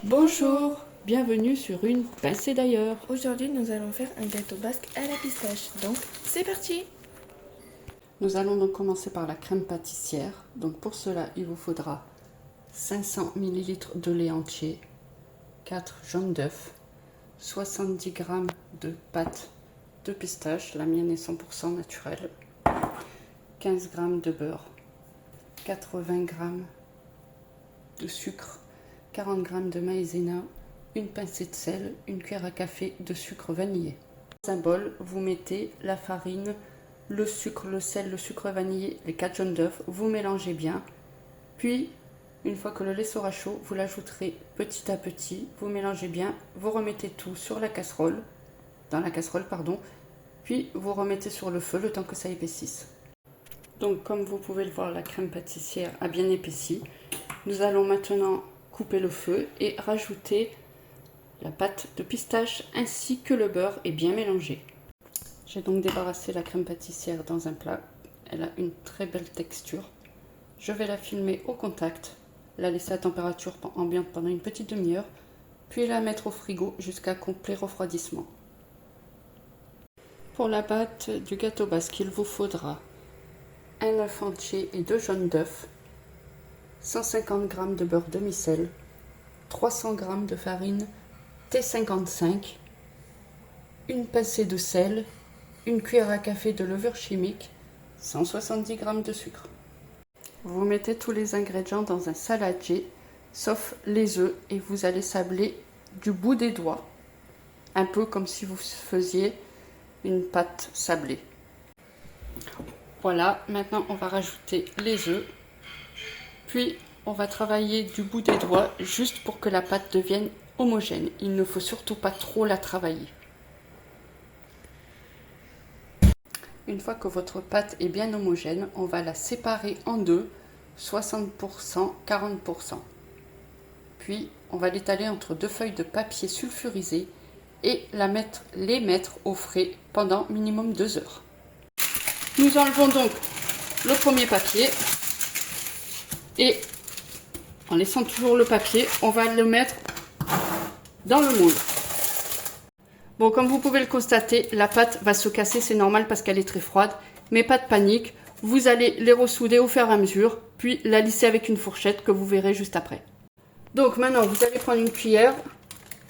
Bonjour, bienvenue sur une pincée d'ailleurs. Aujourd'hui, nous allons faire un gâteau basque à la pistache. Donc, c'est parti! Nous allons donc commencer par la crème pâtissière. Donc pour cela, il vous faudra 500 ml de lait entier, 4 jaunes d'œufs, 70 g de pâte de pistache, la mienne est 100% naturelle, 15 g de beurre, 80 g de sucre, 40 g de maïzena, une pincée de sel, une cuillère à café de sucre vanillé. Dans un bol, vous mettez la farine, le sucre, le sel, le sucre vanillé, les 4 jaunes d'œufs, vous mélangez bien. Puis, une fois que le lait sera chaud, vous l'ajouterez petit à petit, vous mélangez bien, vous remettez tout sur la casserole, dans la casserole, pardon, puis vous remettez sur le feu le temps que ça épaississe. Donc, comme vous pouvez le voir, la crème pâtissière a bien épaissi. Nous allons maintenant couper le feu et rajouter la pâte de pistache ainsi que le beurre et bien mélanger. J'ai donc débarrassé la crème pâtissière dans un plat. Elle a une très belle texture. Je vais la filmer au contact, la laisser à température ambiante pendant une petite demi-heure, puis la mettre au frigo jusqu'à complet refroidissement. Pour la pâte du gâteau basque, il vous faudra un œuf entier et 2 jaunes d'œufs, 150 g de beurre demi-sel, 300 g de farine T55, une pincée de sel, une cuillère à café de levure chimique, 170 g de sucre. Vous mettez tous les ingrédients dans un saladier, sauf les œufs, et vous allez sabler du bout des doigts, un peu comme si vous faisiez une pâte sablée. Voilà, maintenant on va rajouter les œufs, puis on va travailler du bout des doigts juste pour que la pâte devienne homogène. Il ne faut surtout pas trop la travailler. Une fois que votre pâte est bien homogène, on va la séparer en deux, 60%, 40%. Puis on va l'étaler entre deux feuilles de papier sulfurisé et les mettre au frais pendant minimum 2 heures. Nous enlevons donc le premier papier et en laissant toujours le papier, on va le mettre dans le moule. Bon, comme vous pouvez le constater, la pâte va se casser, c'est normal parce qu'elle est très froide, mais pas de panique, vous allez les ressouder au fur et à mesure, puis la lisser avec une fourchette que vous verrez juste après. Donc maintenant, vous allez prendre une cuillère,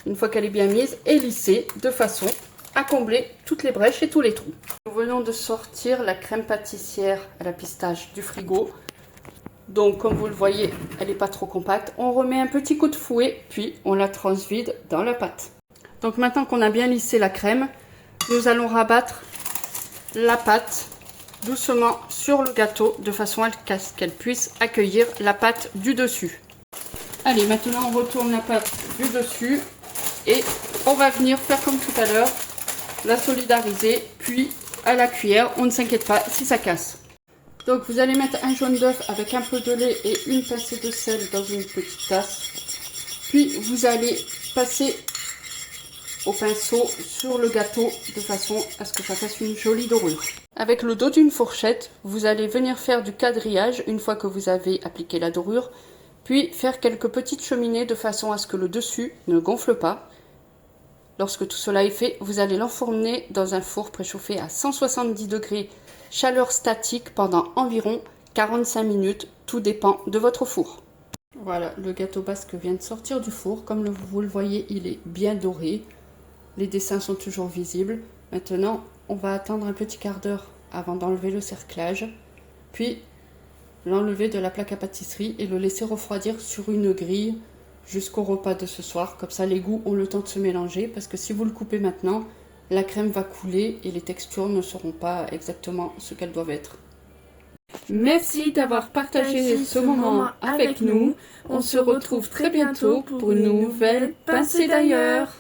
une fois qu'elle est bien mise, et lisser de façon à combler toutes les brèches et tous les trous. Nous venons de sortir la crème pâtissière à la pistache du frigo. Donc, comme vous le voyez, elle n'est pas trop compacte. On remet un petit coup de fouet, puis on la transvide dans la pâte. Donc, maintenant qu'on a bien lissé la crème, nous allons rabattre la pâte doucement sur le gâteau, de façon à ce qu'elle puisse accueillir la pâte du dessus. Allez, maintenant on retourne la pâte du dessus et on va venir faire comme tout à l'heure, la solidariser, puis à la cuillère, on ne s'inquiète pas si ça casse. Donc vous allez mettre un jaune d'œuf avec un peu de lait et une pincée de sel dans une petite tasse. Puis vous allez passer au pinceau sur le gâteau de façon à ce que ça fasse une jolie dorure. Avec le dos d'une fourchette, vous allez venir faire du quadrillage une fois que vous avez appliqué la dorure, puis faire quelques petites cheminées de façon à ce que le dessus ne gonfle pas. Lorsque tout cela est fait, vous allez l'enfourner dans un four préchauffé à 170 degrés, chaleur statique pendant environ 45 minutes, tout dépend de votre four. Voilà, le gâteau basque vient de sortir du four, comme vous le voyez, il est bien doré. Les dessins sont toujours visibles. Maintenant, on va attendre un petit quart d'heure avant d'enlever le cerclage, puis l'enlever de la plaque à pâtisserie et le laisser refroidir sur une grille jusqu'au repas de ce soir. Comme ça, les goûts ont le temps de se mélanger, parce que si vous le coupez maintenant, la crème va couler et les textures ne seront pas exactement ce qu'elles doivent être. Merci d'avoir partagé ce moment avec nous. On se retrouve très bientôt pour une nouvelle pincée d'ailleurs.